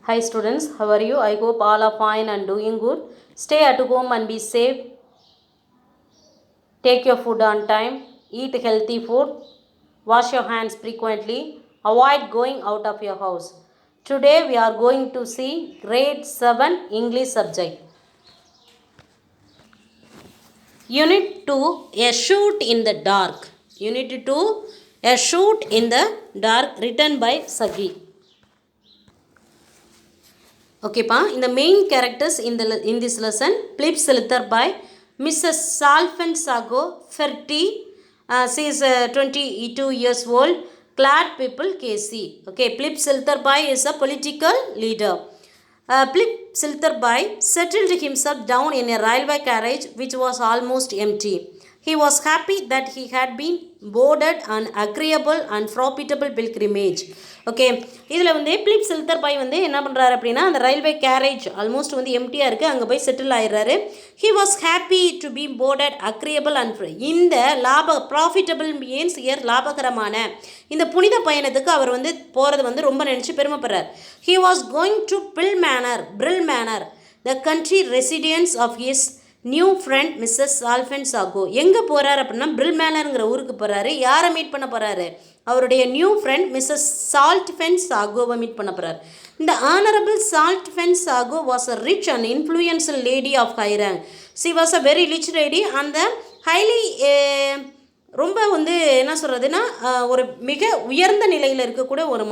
Hi students, how are you? I hope all are fine and doing good. Stay at home and be safe. Take your food on time. Eat healthy food. Wash your hands frequently. Avoid going out of your house. Today we are going to see grade 7 English subject. Unit 2, A Shoot in the Dark. Unit 2, A Shoot in the Dark, written by Sagi. Okay, pa. In the main characters in this lesson, Plip Silither by Mrs. Salfensago Ferti. She is 22 years old. Clad people Casey. Okay, Plip Silither by is a political leader. Plip Silither by settled himself down in a railway carriage which was almost empty. He was happy that he had been boarded an agreeable and profitable pilgrimage. Okay, இதில் வந்து Philip சில்தர் பாய் வந்து என்ன பண்ணுறாரு அப்படின்னா, அந்த railway garage almost வந்து எம்டியாக இருக்குது, அங்கே போய் செட்டில் ஆயிடுறாரு. He was happy to be boarded agreeable and இந்த ப்ராஃபிட்டபிள் மீன்ஸ் லாபகரமான இந்த புனித பயணத்துக்கு அவர் வந்து போகிறது வந்து ரொம்ப நினச்சி பெருமைப்படுறார். He was going to Brill Manor the country residence of his new friend Mrs Salfensago. எங்கே போகிறார் அப்படின்னா பிரில் மேனருங்கிற ஊருக்கு போகிறாரு. யாரை மீட் பண்ண போகிறாரு? அவருடைய நியூ ஃப்ரெண்ட் மிஸ்ஸஸ் சால்ஃபென்சாகோவை மீட் பண்ண போகிறார். இந்த honourable Salfensago was a rich and influential lady of high rank. She was a very rich lady அந்த ஹைலி ரொம்ப வந்து என்ன சொல்கிறதுனா ஒரு மிக உயர்ந்த நிலையில் இருக்கக்கூடிய ஒரு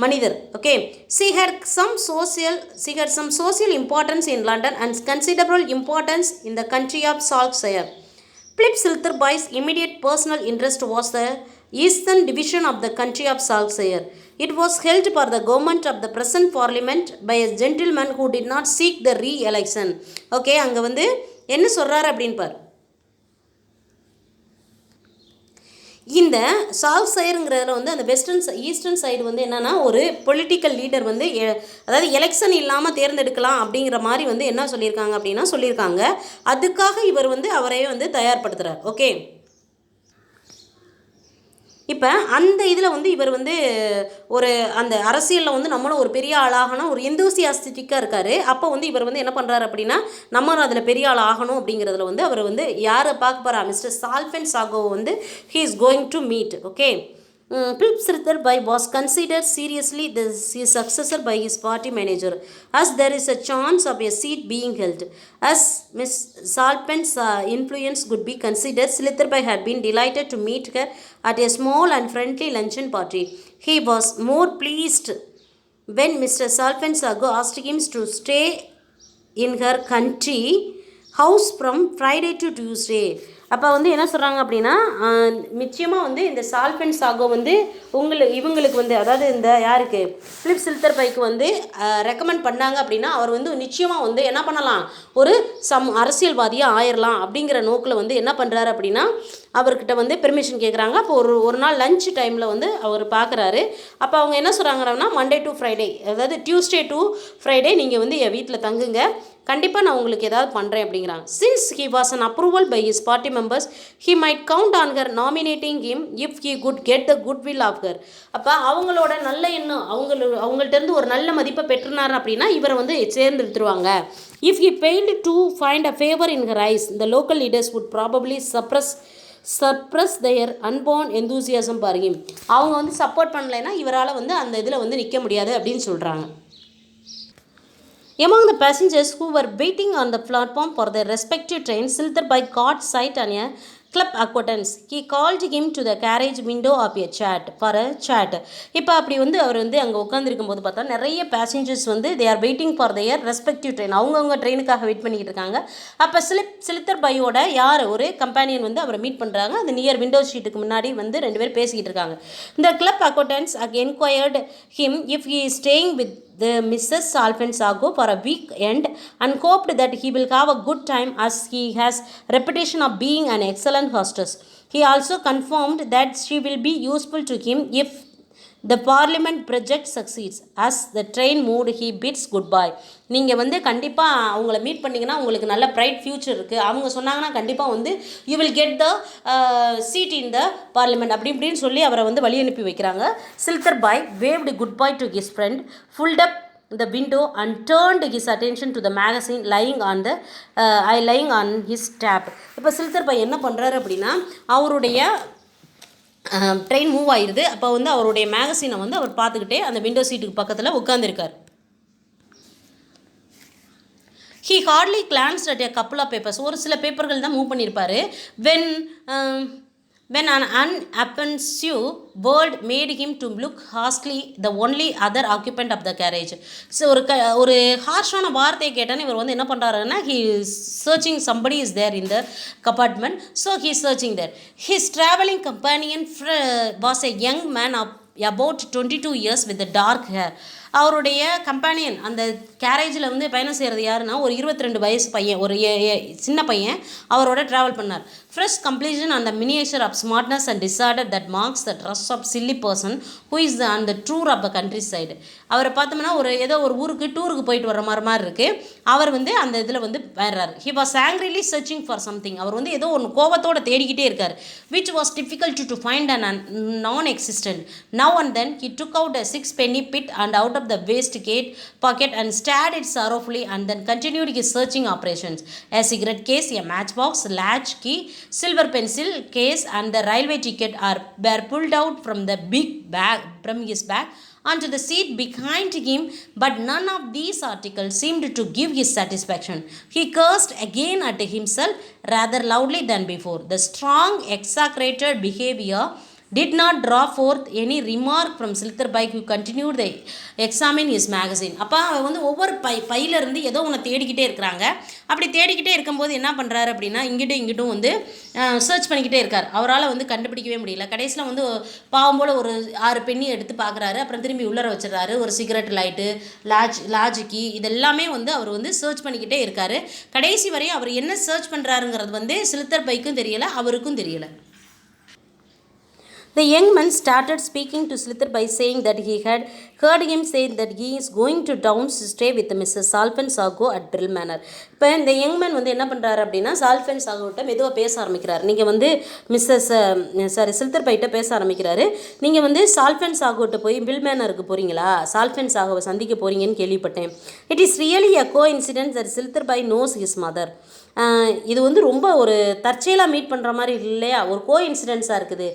மனிதர். Okay, she had some social importance in London and considerable importance in the country of Yorkshire. Plip Silither Buy's immediate personal interest was the eastern division of the country of Yorkshire. It was held for the government of the present parliament by a gentleman who did not seek the re-election. Okay, அங்கே வந்து என்ன சொல்கிறாரு அப்படின்னு பார். இந்த சால்சயருங்கிறதுல வந்து அந்த eastern side வந்து என்னென்னா ஒரு பொலிட்டிக்கல் லீடர் வந்து அதாவது எலெக்ஷன் இல்லாமல் தேர்ந்தெடுக்கலாம் அப்படிங்கிற மாதிரி வந்து என்ன சொல்லியிருக்காங்க அப்படின்னா சொல்லியிருக்காங்க. அதுக்காக இவர் வந்து அவரையே வந்து தயார்படுத்துகிறார். ஓகே, இப்போ அந்த இதில் வந்து இவர் வந்து ஒரு அந்த அரசியலில் வந்து நம்மளும் ஒரு பெரிய ஆளாகணும், ஒரு எந்தூசியாஸ்டிக்காக இருக்கார். அப்போ வந்து இவர் வந்து என்ன பண்ணுறாரு அப்படின்னா நம்மளும் அதில் பெரிய ஆள் ஆகணும் அப்படிங்கிறதுல வந்து அவர் வந்து யாரை பார்க்க போகிறா, மிஸ்டர் சால்ஃபென்சாகோ வந்து he is going to meet. Okay, Plip Silither Bhai was considered seriously his successor by his party manager, as there is a chance of a seat being held. As Miss Salpen's influence could be considered, Silither Bhai had been delighted to meet her at a small and friendly luncheon party. He was more pleased when Mr. Salpensago asked him to stay in her country house from Friday to Tuesday. அப்போ வந்து என்ன சொல்கிறாங்க அப்படின்னா நிச்சயமாக வந்து இந்த சால்ஃபென்சாகோ வந்து இவங்களுக்கு வந்து அதாவது இந்த யாருக்கு பிலிப் சில்தர் பைக்கு வந்து ரெக்கமெண்ட் பண்ணாங்க அப்படின்னா அவர் வந்து நிச்சயமாக வந்து என்ன பண்ணலாம், ஒரு அரசியல்வாதியாக ஆயிடலாம் அப்படிங்கிற நோக்கில் வந்து என்ன பண்ணுறாரு அப்படின்னா அவர்கிட்ட வந்து பெர்மிஷன் கேட்குறாங்க. அப்போ ஒரு நாள் லஞ்ச் டைமில் வந்து அவர் பார்க்குறாரு. அப்போ அவங்க என்ன சொல்கிறாங்கன்னா மண்டே டு ஃப்ரைடே அதாவது டியூஸ்டே டு ஃப்ரைடே நீங்கள் வந்து என் வீட்டில் தங்குங்க, கண்டிப்பாக நான் உங்களுக்கு ஏதாவது பண்ணுறேன் அப்படிங்கிறாங்க. Since he was an approval by his party members he might count on her nominating him if he could get the good will of her. அப்போ அவங்களோட நல்ல எண்ணம் அவங்கள்ட்டேருந்து ஒரு நல்ல மதிப்பை பெற்றுனார் அப்படின்னா இவரை வந்து சேர்ந்துருத்துருவாங்க. If he failed to find a favour in her eyes the local leaders would probably suppress their unborn enthusiasm பாருங்க. அவங்க வந்து சப்போர்ட் பண்ணலைன்னா இவரால் வந்து அந்த இதில் வந்து நிற்க முடியாது அப்படின்னு சொல்கிறாங்க. Among the passengers who were waiting on the platform for their respective trains, Silither Bhai caught sight on a club acquaintance. He called him to the carriage window of a chat for a chat. இப்போ அப்படி வந்து அவர் வந்து அங்கே உட்காந்துருக்கும் போது பார்த்தா நிறைய passengers வந்து they are waiting for their respective train, அவங்கவுங்க ட்ரெயினுக்காக வெயிட் பண்ணிக்கிட்டு இருக்காங்க. அப்போ சிலித்தர் பையோட யார் ஒரு கம்பெனியன் வந்து அவரை மீட் பண்ணுறாங்க. அந்த நியர் விண்டோ ஷீட்டுக்கு முன்னாடி வந்து ரெண்டு பேர் பேசிக்கிட்டு இருக்காங்க. இந்த club acquaintance enquired him if he is staying with the Mrs. Salfensago for a weekend and hoped that he will have a good time as he has reputation of being an excellent hostess. He also confirmed that she will be useful to him if the parliament project succeeds. As the train moved, he bids goodbye. நீங்கள் வந்து கண்டிப்பாக அவங்கள meet பண்ணிங்கன்னா உங்களுக்கு நல்ல bright future இருக்குது, அவங்க சொன்னாங்கன்னா கண்டிப்பாக வந்து you will get the seat in the parliament அப்படி இப்படின்னு சொல்லி அவரை வந்து வழி அனுப்பி வைக்கிறாங்க. Siltherbai waved goodbye to his friend, pulled up the window and turned his attention to the magazine lying on his tab. இப்போ சில்தர் by என்ன பண்ணுறாரு அப்படின்னா அவருடைய ட்ரெயின் மூவ் ஆயிடுது. அப்போ வந்து அவருடைய மேகசினை வந்து அவர் பார்த்துக்கிட்டே அந்த விண்டோ சீட்டுக்கு பக்கத்தில் உட்காந்துருக்கார். He hardly glanced at a couple of papers. ஒரு சில பேப்பர்கள் தான் மூவ் பண்ணியிருப்பார். When an unobtrusive word made him to look harshly the only other occupant of the carriage. So ஒரு ஹார்ஷான வார்த்தையை கேட்டான்னு இவர் வந்து என்ன பண்ணுறாருன்னா he is searching somebody is there in the compartment. So he is searching there. His travelling companion was a young man of about 22 years with the dark hair. அவருடைய companion அந்த கேரேஜில் வந்து பயணம் செய்கிறது யாருன்னா ஒரு 22 வயசு பையன், ஒரு சின்ன பையன் அவரோட ட்ராவல் பண்ணார். ஃப்ரெஷ் கம்ப்ளீஷன் அந்த miniature of smartness and disorder that marks the dress of silly person who is அந்த tour of a countryside. அவரை பார்த்தோம்னா ஏதோ ஒரு ஊருக்கு டூருக்கு போயிட்டு வர மாதிரி இருக்குது. அவர் வந்து அந்த இதில் வந்து வர்றாரு. He was angrily searching for something. அவர் வந்து ஏதோ ஒன்று கோபத்தோடு தேடிக்கிட்டே இருக்கார். Which was difficult to find and nonexistent. Now and then he took out a 6 penny bit and out of the waistcoat pocket and stared it sorrowfully and then continued his searching operations. A cigarette case, a matchbox, latch key, silver pencil case and the railway ticket were pulled out from the big bag from his bag onto the seat behind him, but none of these articles seemed to give his satisfaction. He cursed again at himself rather loudly than before. The strong exaggerated behavior did not draw forth any remark from Siltherbai, who continued to examine his magazine. அப்போ அவன் வந்து ஒவ்வொரு பையிலேருந்து ஏதோ ஒன்று தேடிக்கிட்டே இருக்கிறாங்க. அப்படி தேடிக்கிட்டே இருக்கும்போது என்ன பண்ணுறாரு அப்படின்னா இங்கிட்டும் வந்து சர்ச் பண்ணிக்கிட்டே இருக்கார். அவரால் வந்து கண்டுபிடிக்கவே முடியல. கடைசியில் வந்து பாவம் போல் ஒரு 6 பெண்ணி எடுத்து பார்க்குறாரு. அப்புறம் திரும்பி உள்ளர வச்சிடறாரு. ஒரு சிகரெட் லைட்டு, லாஜிக்கி இதெல்லாமே வந்து அவர் வந்து சர்ச் பண்ணிக்கிட்டே இருக்கார். கடைசி வரையும் அவர் என்ன சர்ச் பண்ணுறாருங்கிறது வந்து Siltherbai தெரியலை, அவருக்கும் தெரியலை. The young man started speaking to Siltherbai, saying that he had heard him say that he is going to town to stay with Mrs. Salfen Sago at Drill Manor. இப்போ இந்த young man வந்து என்ன பண்ணுறாரு அப்படின்னா சால்ஃபன் சாகோட்ட மெதுவாக பேச ஆரம்பிக்கிறார். நீங்கள் வந்து Siltherbai பேச ஆரம்பிக்கிறாரு. நீங்கள் வந்து சால்ஃபன் சாகோட்ட போய் பில் மேனருக்கு போகிறீங்களா, சால்ஃபன் சாகோவை சந்திக்க போகிறீங்கன்னு கேள்விப்பட்டேன். It is really a coincidence that Siltherbai knows his mother. இது வந்து ரொம்ப ஒரு தற்செயலாக மீட் பண்ணுற மாதிரி இல்லையா, ஒரு கோ இன்சிடென்ஸாக இருக்குது.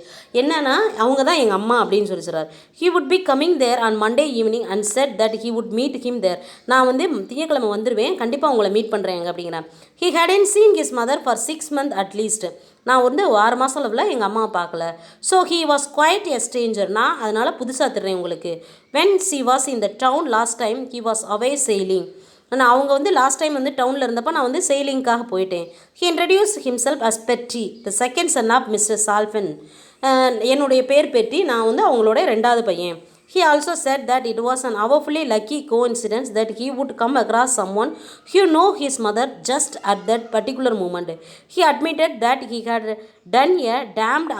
என்னன்னா அவங்க தான் எங்கள் அம்மா அப்படின்னு சொல்லிச்சுறாரு. He would be coming there on Monday evening and said that he would meet him there. நான் வந்து திங்கக்கிழமை வந்துடுவேன், கண்டிப்பாக உங்களை மீட் பண்ணுறேங்க அப்படிங்கிறேன். He hadn't seen his mother for 6 months at least. நான் வந்து 6 மாதம் அளவில் எங்கள் அம்மாவை பார்க்கல. So he was quite a stranger. நான் அதனால் புதுசாக தர்றேன் உங்களுக்கு. When she was in the town last time he was away sailing. ஆனால் அவங்க வந்து லாஸ்ட் டைம் வந்து டவுனில் இருந்தப்போ நான் வந்து செயிலிங்காக போயிட்டேன். He introduce himself as Petty, the second son of Mister Salfan. என்னுடைய பேர் பெட்டி, நான் வந்து அவங்களோட 2வது பையன். He also said that it was an awfully lucky coincidence that he would come across someone who knew his mother just at that particular moment. He admitted that he had done a damned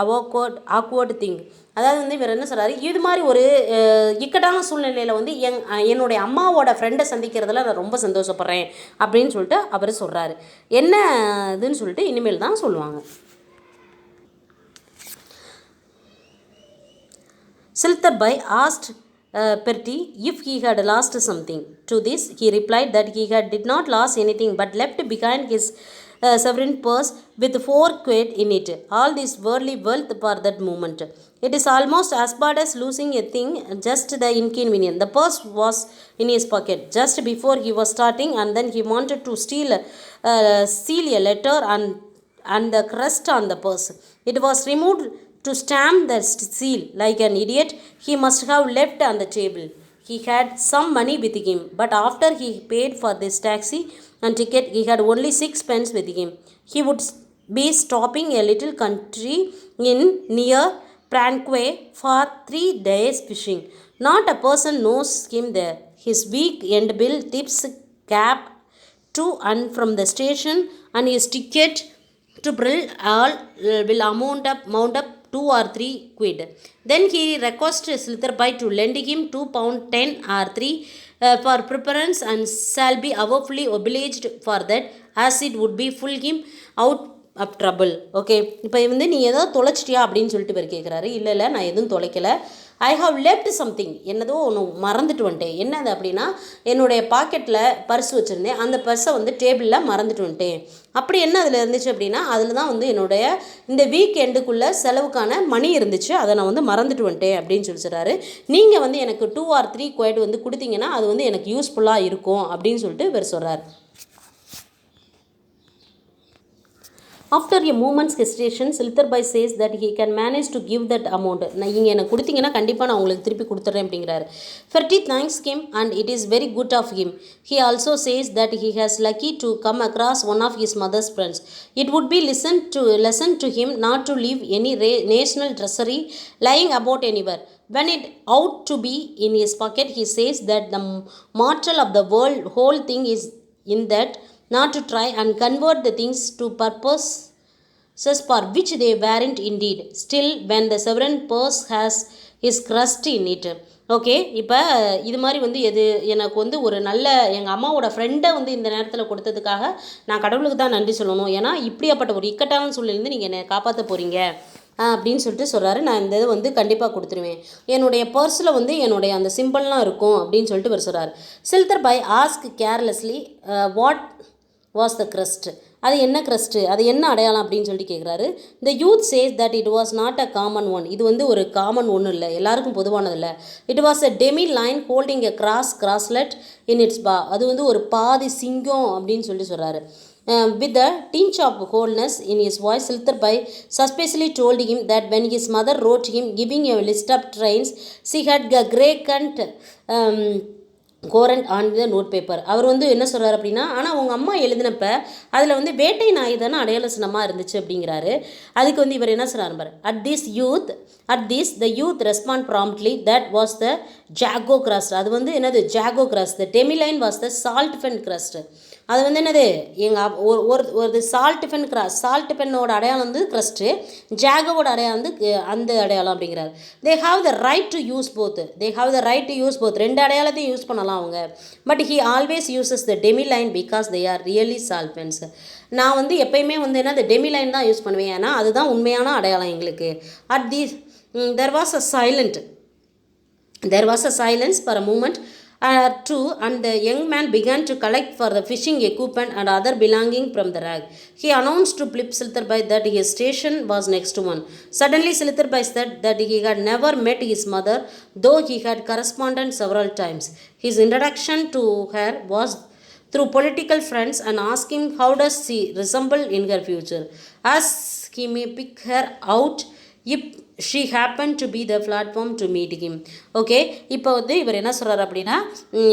awkward thing. அதாவது வந்து இவர் என்ன சொல்கிறாரு, இது மாதிரி ஒரு இக்கட்டான சூழ்நிலையில் வந்து என்னுடைய அம்மாவோட ஃப்ரெண்டை சந்திக்கிறதுல நான் ரொம்ப சந்தோஷப்படுறேன் அப்படின்னு சொல்லிட்டு அவர் சொல்கிறாரு. என்ன இதுன்னு சொல்லிட்டு இனிமேல் தான் சொல்லுவாங்க. Siltherbai asked Perty if he had lost something. To this, he replied that he did not lose anything but left behind his sovereign purse with 4 quid in it. All this worldly wealth for that moment. It is almost as bad as losing a thing, just the inconvenience. The purse was in his pocket just before he was starting, and then he wanted to seal a letter and the crest on the purse. It was removed to stamp the seal. Like an idiot, he must have left on the table. He had some money with him, but after he paid for this taxi and ticket, he had only 6 pence with him. He would be stopping a little country inn near Pranquay for 3 days fishing. Not a person knows him there. His week-end bill, tips, cab to and from the station, and his ticket to Brill all will mount up 2 or 3 quid. Then he requested Siltherbai to lend him £2.10 or 3 for preference, and shall be awfully obliged for that, as it would be full him out of trouble. Okay, இப்போ வந்து நீ ஏதோ தொலைச்சிட்டியா அப்படின்னு சொல்லிட்டு பேர் கேட்குறாரு. இல்லை நான் எதுவும் தொலைக்கலை. ஐ ஹவ் லெஃப்ட் சம்திங், என்னதோ ஒன்று மறந்துட்டு வந்துட்டேன். என்னது அப்படின்னா, என்னுடைய பாக்கெட்டில் பர்ஸ் வச்சுருந்தேன், அந்த பர்ஸை வந்து டேபிளில் மறந்துட்டு வந்துட்டேன். அப்படி என்ன அதில் இருந்துச்சு அப்படின்னா, அதில் தான் வந்து என்னுடைய இந்த வீக் எண்டுக்குள்ளே செலவுக்கான மணி இருந்துச்சு, அதை நான் வந்து மறந்துட்டு வந்துட்டேன் அப்படின்னு சொல்லிச்சுறாரு. நீங்கள் வந்து எனக்கு 2 or 3 குவைட் வந்து கொடுத்தீங்கன்னா அது வந்து எனக்கு யூஸ்ஃபுல்லாக இருக்கும் அப்படின்னு சொல்லிட்டு இவர் சொல்கிறார். After a moment's hesitation, Siltherbai says that he can manage to give that amount. நீங்கள் எனக்கு கொடுத்தீங்கன்னா கண்டிப்பாக நான் உங்களுக்கு திருப்பி கொடுத்துட்றேன் அப்படிங்கிறாரு. Ferdy thanks him and it is very good of him. He also says that he has lucky to come across one of his mother's friends. It would be lesson to him not to leave any national treasury lying about anywhere. When it ought to be in his pocket, he says that the mortal of the whole thing is in that not to try and convert the things to purposes for which they weren't indeed. Still, when the sovereign purse has his crust in it. Okay, இப்போ இது மாதிரி வந்து எனக்கு வந்து ஒரு நல்ல எங்கள் அம்மாவோட ஃப்ரெண்டை வந்து இந்த நேரத்தில் கொடுத்ததுக்காக நான் கடவுளுக்கு தான் நன்றி சொல்லணும். ஏன்னா இப்படியாப்பட்ட ஒரு இக்கட்டான சூழ்நிலையிலேருந்து நீங்கள் என்னை காப்பாற்ற போகிறீங்க அப்படின்னு சொல்லிட்டு சொல்கிறாரு. நான் இந்த இதை வந்து கண்டிப்பாக கொடுத்துருவேன். என்னுடைய பர்ஸில் வந்து என்னுடைய அந்த சிம்பிள்லாம் இருக்கும் அப்படின்னு சொல்லிட்டு இவர் சொல்கிறார். Siltherbai ask carelessly what was the crest, அது என்ன க்ரஸ்ட்டு, அது என்ன அடையாளம் அப்படின்னு சொல்லிட்டு கேட்குறாரு. The youth says that it was not a common one, இது வந்து ஒரு காமன் ஒன்றும் இல்லை, எல்லாருக்கும் பொதுவானது இல்லை. It was a demi lion holding a crosslet in its paw, அது வந்து ஒரு பாதி சிங்கம் அப்படின்னு சொல்லிட்டு சொல்கிறாரு. With a tinge of coldness in his voice, Siltherbai suspiciously told him that when his mother wrote him giving a list of trains, she had a grey current coronet on the note paper. அவர் வந்து என்ன சொல்கிறார் அப்படின்னா, ஆனால் உங்கள் அம்மா எழுதினப்ப அதில் வந்து வேட்டை நாய் தானே அடையாள சின்னமாக இருந்துச்சு அப்படிங்கிறாரு. அதுக்கு வந்து இவர் என்ன சொல்கிறார் பாரு. At this the youth respond promptly that was the Jago crust. அது வந்து என்னது ஜாகோ crust. The demi-line was the salt fen crust. அது வந்து என்னது ஒரு சால்ட் பென்னோட அடையாளம் வந்து க்ரஸ்ட்டு, ஜாகோவோட அடையாளம் வந்து அந்த அடையாளம் அப்படிங்கிறார். They have the right to use both, ரெண்டு அடையாளத்தையும் யூஸ் பண்ணலாம் அவங்க. But he always uses the demi lion because they are really Salfens. நான் வந்து எப்பயுமே வந்து என்ன டெமி லைன் தான் யூஸ் பண்ணுவேன், ஏன்னா அதுதான் உண்மையான அடையாளம் எங்களுக்கு. At the there was a silence for a moment or two, and the young man began to collect for the fishing equipment and other belongings from the rag. He announced to Siltherbai that his station was next one. Suddenly Siltherbai said that he had never met his mother, though he had corresponded several times. His introduction to her was through political friends and asked him how does she resemble in her future, as he may pick her out if she happened to be the platform to meet him. Okay, இப்போ வந்து இவர் என்ன சொல்கிறார் அப்படின்னா,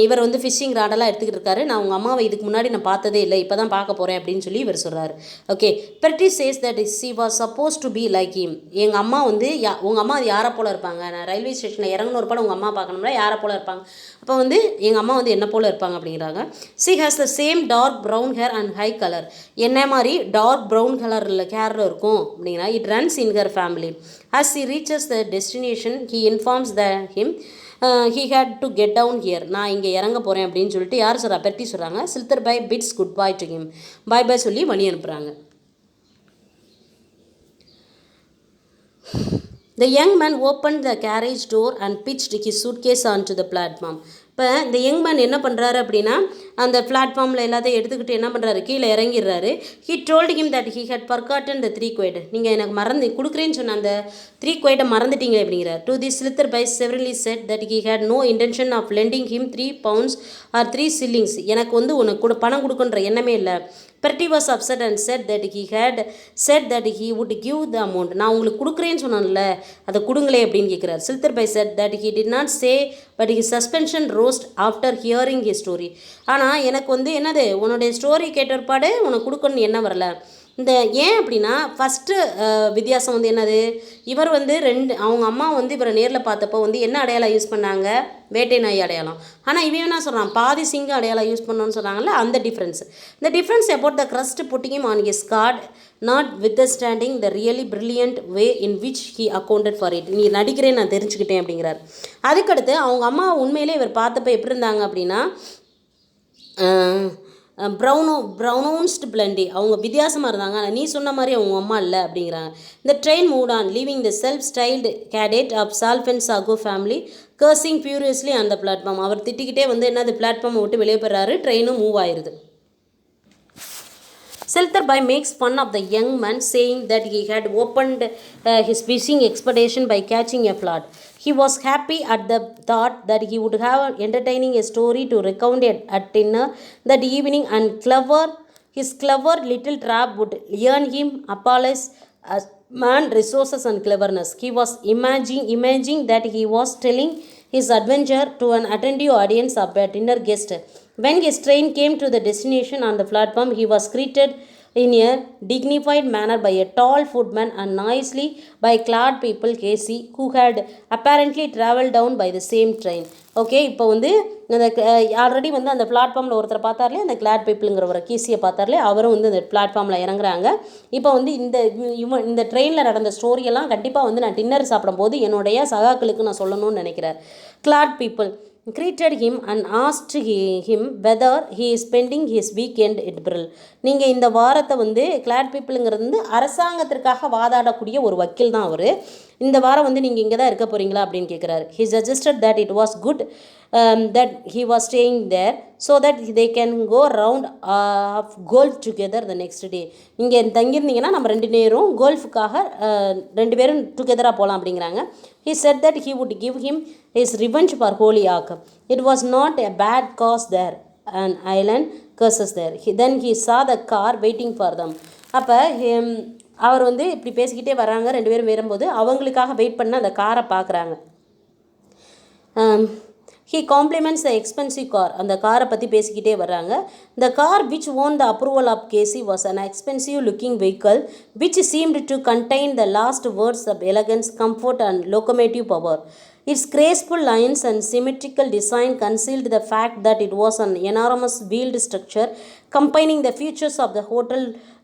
இவர் வந்து fishing ராடெல்லாம் எடுத்துக்கிட்டு இருக்காரு. நான் உங்கள் அம்மாவை இதுக்கு முன்னாடி நான் பார்த்ததே இல்லை, இப்போ தான் பார்க்க போகிறேன் அப்படின்னு சொல்லி இவர் சொல்கிறார். Okay, Ferdy says that she was supposed to be like him. எங்கள் அம்மா வந்து உங்கள் அம்மா அது யாரை போல் இருப்பாங்க, நான் ரயில்வே ஸ்டேஷனில் இறங்கணும் ஒரு படம் உங்கள் அம்மா பார்க்கணும்னா யாரை போல் இருப்பாங்க, அப்போ வந்து எங்கள் அம்மா வந்து என்ன போல் இருப்பாங்க அப்படிங்கிறாங்க. she has the same dark brown hair and high color. என்ன மாதிரி டார்க் ப்ரௌன் கலரில் ஹேரில் இருக்கும் அப்படின்னா, it runs in her family. As he reaches the destination, he informs him he had to get down here. நான் இங்கே இறங்க போகிறேன் அப்படின்னு சொல்லிட்டு யார் சொல்கிறா, Ferdy சொல்கிறாங்க. Siltherbai bids goodbye to him. Bye சொல்லி வழி அனுப்புகிறாங்க. The young man opened the carriage door and pitched his suitcase onto the platform. இப்போ இந்த யங் மேன் என்ன பண்ணுறாரு அப்படின்னா, அந்த பிளாட்ஃபார்மில் எல்லாத்தையும் எடுத்துக்கிட்டு என்ன பண்ணுறாரு, கீழே இறங்கிடுறாரு. He told him that he had forgotten the 3 quid. நீங்கள் எனக்கு மறந்து கொடுக்குறேன்னு சொன்ன அந்த 3 quid மறந்துட்டீங்க அப்படிங்கிறார். To this Siltherbai severely said that he had no intention of lending him 3 pounds or 3 shillings. எனக்கு வந்து உனக்கு பணம் கொடுக்குன்ற எண்ணமே இல்லை. Ferdy was upset and said that he had said that he would give the amount. நான் உங்களுக்கு கொடுக்குறேன்னு சொன்னான்ல, அதை கொடுங்களே அப்படின்னு கேட்குறாரு. Siltherbai said that he did not say, but his suspension rose after hearing his story. ஆனால் எனக்கு வந்து என்னது, உன்னுடைய ஸ்டோரி கேட்டற்பாடு உனக்கு கொடுக்கணும்னு என்ன வரல. இந்த ஏன் அப்படின்னா, ஃபஸ்ட்டு வித்தியாசம் வந்து என்னது, இவர் வந்து அவங்க அம்மா வந்து இவரை நேரில் பார்த்தப்போ வந்து என்ன அடையாளம் யூஸ் பண்ணாங்க, வேட்டை நாய் அடையாளம். ஆனால் இவன் என்ன சொல்கிறான், பாதி சிங்க அடையாளம் யூஸ் பண்ணோன்னு சொன்னாங்கல்ல, அந்த டிஃப்ரென்ஸ். இந்த difference about the crust putting him on his card, not withstanding the really brilliant way in which he accounted for it. நீ நடிக்கிறேன் நான் தெரிஞ்சுக்கிட்டேன் அப்படிங்கிறார். அதுக்கடுத்து அவங்க அம்மா உண்மையிலே இவர் பார்த்தப்போ எப்படி இருந்தாங்க அப்படின்னா, ப்ரௌனவுன்ஸ்டு பிளண்டி, அவங்க வித்தியாசமாக இருந்தாங்க, ஆனால் நீ சொன்ன மாதிரி அவங்க அம்மா இல்லை அப்படிங்கிறாங்க. இந்த train move on leaving the self styled cadet of Salfensago family cursing furiously அந்த பிளாட்ஃபார்ம். அவர் திட்டிக்கிட்டே வந்து என்னது பிளாட்ஃபார்மை விட்டு வெளியே போயிடுறாரு, ட்ரெயினும் மூவ் ஆயிடுது. Siltherby makes fun of the young man, saying that he had opened his fishing expedition by catching a flood. He was happy at the thought that he would have entertaining a story to recount at dinner that evening, and his clever little trap would earn him applause as man resources and cleverness. He was imagining that he was telling his adventure to an attentive audience of a dinner guest. When his train came to the destination on the platform, he was greeted in a dignified manner by a tall footman and noisily by clad people Casey, who had apparently travelled down by the same train. Okay, இப்போ வந்து அந்த already வந்து அந்த பிளாட்ஃபார்மில் ஒருத்தரை பார்த்தார்லே, அந்த Claude பீப்புளுங்கிற ஒரு கேசியை பார்த்தார்லே, அவரும் வந்து அந்த பிளாட்ஃபார்மில் இறங்குறாங்க. இப்போ வந்து இந்த ட்ரெயினில் நடந்த ஸ்டோரியெல்லாம் கண்டிப்பாக வந்து நான் டின்னர் சாப்பிடும்போது என்னுடைய சகாக்களுக்கு நான் சொல்லணும்னு நினைக்கிறேன். Glad people greeted him and asked him whether he is spending his weekend at Brill. நீங்கள் இந்த வாரத்தை வந்து கிளாட் பீப்புளுங்கிறது வந்து அரசாங்கத்திற்காக வாதாடக்கூடிய ஒரு வக்கீல் தான் அவர். இந்த வாரம் வந்து நீங்கள் இங்கே தான் இருக்க போகிறீங்களா அப்படின்னு கேட்குறாரு. He suggested that it was good that he was staying there so that they can go round of golf together the next day. இங்கே தங்கியிருந்தீங்கன்னா நம்ம 2 நேரம் கோல்ஃபுக்காக 2 பேரும் டுகெதராக போகலாம் அப்படிங்கிறாங்க. He said that he would give him his revenge for Holyoke. It was not a bad cause there, an island curses there. Then he saw the car waiting for them. அப்போ அவர் வந்து இப்படி பேசிக்கிட்டே வராங்க, 2 பேரும் வரும்போது அவங்களுக்காக வெயிட் பண்ண அந்த காரை பார்க்குறாங்க. He compliments the expensive car. அந்த காரை பற்றி பேசிக்கிட்டே வர்றாங்க. The car which won the approval of Casey was an expensive looking vehicle which seemed to contain the last words of elegance, comfort and locomotive power. Its graceful lines and symmetrical design concealed the fact that it was an enormous wheeled structure combining the features of the hotel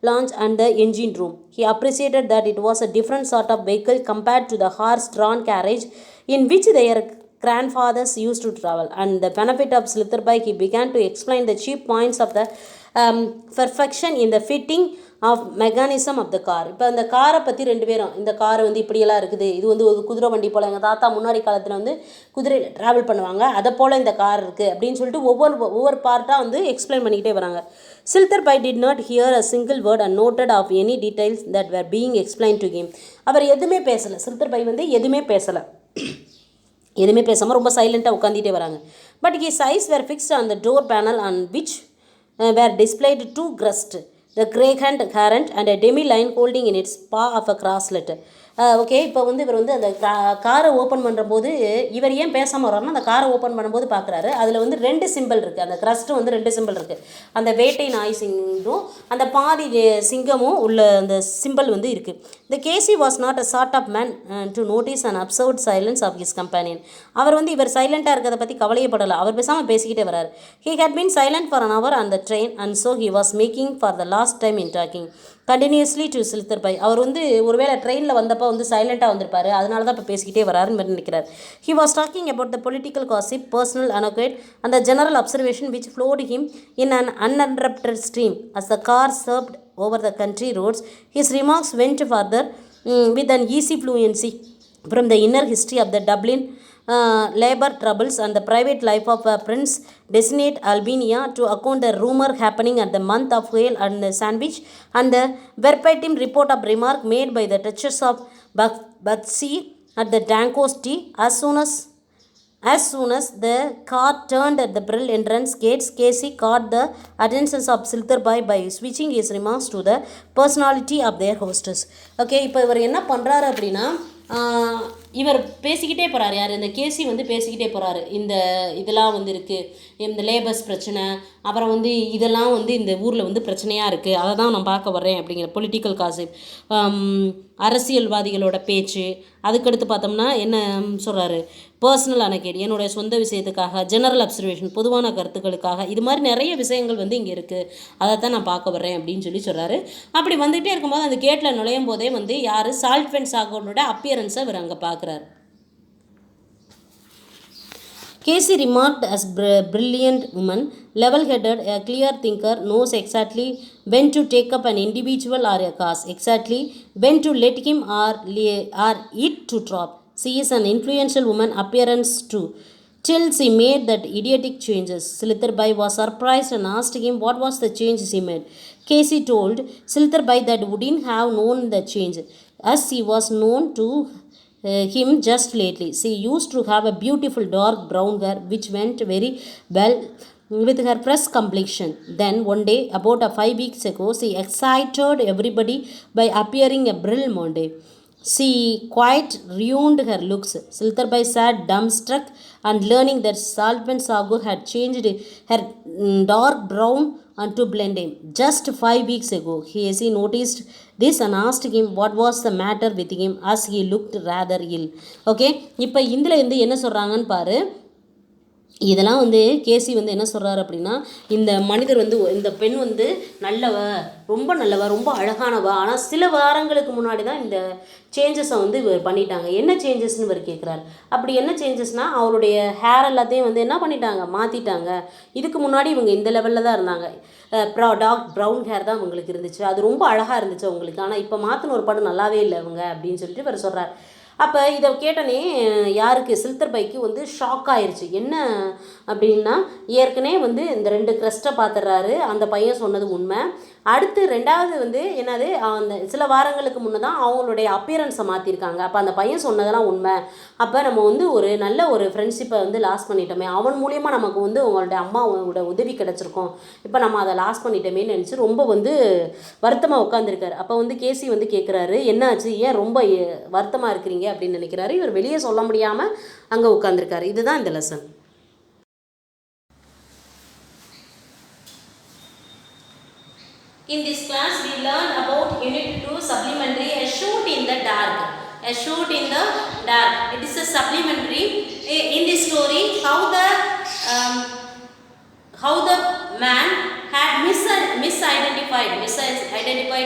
lounge and the engine room. He appreciated that it was a different sort of vehicle compared to the horse-drawn carriage in which their grandfathers used to travel. And the benefit of Siltherby, he began to explain the chief points of the perfection in the fitting of mechanism of the car. இப்போ அந்த காரை பற்றி 2 பேரும், இந்த car வந்து இப்படியெல்லாம் இருக்குது, இது வந்து ஒரு குதிரை வண்டி போல், எங்கள் தாத்தா முன்னாடி காலத்தில் வந்து குதிரையில் ட்ராவல் பண்ணுவாங்க, அதை போல் இந்த கார் இருக்குது அப்படின்னு சொல்லிட்டு ஒவ்வொரு பார்ட்டாக வந்து எக்ஸ்பிளைன் பண்ணிக்கிட்டே வராங்க. Siltherby did not hear a single word and noted of any details that were being explained to him. அவர் எதுவுமே பேசலை. Siltherby வந்து எதுவுமே பேசாமல் ரொம்ப சைலண்ட்டாக உட்காந்துட்டே வராங்க. But his eyes were fixed on the door panel on which were displayed 2 crests, the greyhound current and a demi line holding in its paw of a crosslet. Okay, இப்போ வந்து இவர் வந்து அந்த காரை ஓப்பன் பண்ணுறபோது இவர் ஏன் பேசாமல் வர்றாருன்னா, அந்த காரை ஓப்பன் பண்ணும்போது பார்க்குறாரு, அதில் வந்து 2 சிம்பிள் இருக்குது. அந்த க்ரஸ்ட்டு வந்து 2 சிம்பிள் இருக்குது. அந்த வேட்டை நாய் சிங்கும் அந்த பாதி சிங்கமும் உள்ள அந்த சிம்பிள் வந்து இருக்குது. The Casey was not a sort of man to notice an absurd silence of his companion. அவர் வந்து இவர் சைலண்ட்டாக இருக்கிறத பற்றி கவலையப்படலை, அவர் பேசாமல் பேசிக்கிட்டே வராரு. He had been silent for an hour on the train and so he was making for the last time in talking continuously to Siltherby. அவர் வந்து ஒருவேளை ட்ரெயினில் வந்தப்போ வந்து சைலண்ட்டாக வந்திருப்பார், அதனால தான் இப்போ பேசிக்கிட்டே வராருன்னு நினைக்கிறார். He was talking about the political gossip, personal anecdote and the general observation which flowed him in an uninterrupted stream as the car surged over the country roads. His remarks went further with an easy fluency from the inner history of the Dublin labor troubles and the private life of Prince Desinate Albania to account the rumor happening at the month of Whale and the Sandwich and the verbatim report of remark made by the Duchess of Batsy at the Dankos tea. As soon as the car turned at the Brill entrance gates, Casey caught the attention of Siltherby by switching his remarks to the personality of their hostess. Okay, இப்போ இவர் என்ன பண்ணுறாரு அப்படின்னா, இவர் பேசிக்கிட்டே போகிறார். யார்? இந்த கேசி வந்து பேசிக்கிட்டே போகிறாரு. இதெல்லாம் வந்து இருக்குது, இந்த லேபர்ஸ் பிரச்சனை, அப்புறம் வந்து இதெல்லாம் வந்து இந்த ஊரில் வந்து பிரச்சனையாக இருக்குது, அதை தான் நான் பார்க்க வர்றேன் அப்படிங்கிற பொலிட்டிக்கல் காசிப், அரசியல்வாதிகளோட பேச்சு. அதுக்கடுத்து பார்த்தோம்னா என்ன சொல்கிறாரு, பர்சனல் அனகேட், என்னுடைய சொந்த விஷயத்துக்காக, ஜெனரல் அப்சர்வேஷன், பொதுவான கருத்துக்களுக்காக, இது மாதிரி நிறைய விஷயங்கள் வந்து இங்கே இருக்குது, அதை தான் நான் பார்க்க வர்றேன் அப்படின்னு சொல்கிறாரு. அப்படி வந்துகிட்டே இருக்கும்போது அந்த கேட்டில் நுழையும் போதே வந்து யார், சால்ஃபன் சாகோனோட அப்பியரன்ஸை இவர் அங்கே பார்க்குறாரு. Casey remarked as brilliant woman, level-headed, a clear thinker, knows exactly when to take up an individual or a cause, exactly when to let him or it to drop. She is an influential woman appearance too. Till she made that idiotic changes. Slitherby was surprised and asked him what was the change he made. Casey told Slitherby that wouldn't have known the change, as he was known to him just lately. She used to have a beautiful dark brown hair which went very well with her fresh complexion. Then one day, about 5 weeks ago, she excited everybody by appearing a brill Monday. She quite ruined her looks. Slitherby sat dumbstruck and learning that Salpensago had changed her dark brown and to blend him. Just 5 weeks ago, he noticed this and asked him what was the matter with him as he looked rather ill. Okay, இப்போ இதில் என்ன சொல்கிறாங்கன்னு பாரு. இதெல்லாம் கேசி என்ன சொல்கிறாரு அப்படின்னா, இந்த மனிதர் இந்த பெண் நல்லவ, ரொம்ப நல்லவ, ரொம்ப அழகானவ. ஆனால் சில வாரங்களுக்கு முன்னாடி தான் இந்த சேஞ்சஸை இவர் பண்ணிட்டாங்க. என்ன சேஞ்சஸ்ன்னு இவர் கேட்குறாரு. அப்படி என்ன சேஞ்சஸ்னால், அவருடைய ஹேர் எல்லாத்தையும் என்ன பண்ணிட்டாங்க, மாற்றிட்டாங்க. இதுக்கு முன்னாடி இவங்க இந்த லெவலில் தான் இருந்தாங்க. டார்க் ப்ரௌன் ஹேர் தான் அவங்களுக்கு இருந்துச்சு. அது ரொம்ப அழகாக இருந்துச்சு அவங்களுக்கு. ஆனால் இப்போ மாற்றின ஒரு படம் நல்லாவே இல்லை அவங்க அப்படின்னு சொல்லிட்டு இவர் சொல்கிறார். அப்போ இதை கேட்டனே யாருக்கு, சில்தர்பைக்கு ஷாக் ஆயிடுச்சு. என்ன அப்படின்னா, ஏற்கனவே இந்த 2 க்ரெஸ்ட்டை பார்த்துடுறாரு. அந்த பையன் சொன்னது உண்மை. அடுத்து ரெண்டாவது என்னது, அந்த சில வாரங்களுக்கு முன்னே தான் அவங்களுடைய அப்பியரன்ஸை மாற்றிருக்காங்க. அப்போ அந்த பையன் சொன்னதெல்லாம் உண்மை. அப்போ நம்ம ஒரு நல்ல ஒரு ஃப்ரெண்ட்ஷிப்பை லாஸ் பண்ணிட்டோமே, அவன் மூலியமாக நமக்கு உங்களுடைய அம்மாவோட உதவி கிடச்சிருக்கோம், இப்போ நம்ம அதை லாஸ் பண்ணிட்டோமேன்னு நினச்சி ரொம்ப வருத்தமாக உட்காந்துருக்காரு. அப்போ கேசி கேட்குறாரு, என்னாச்சு, ஏன் ரொம்ப வருத்தமாக இருக்கிறீங்க அப்படின்னு நினைக்கிறாரு. இவர் வெளியே சொல்ல முடியாமல் அங்கே உட்காந்துருக்காரு. இதுதான் இந்த lesson. In this class, we learned about Unit 2 Supplementary, a shoot in the dark. A shoot in the dark. It is a supplementary. In this story, how the man had misidentified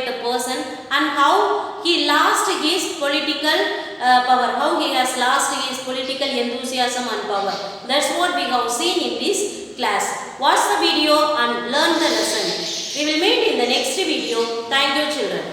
the person, and how he lost his political power. How he has lost his political enthusiasm and power. That's what we have seen in this class. Watch the video and learn the lesson. We will meet in the next video. Thank you, children.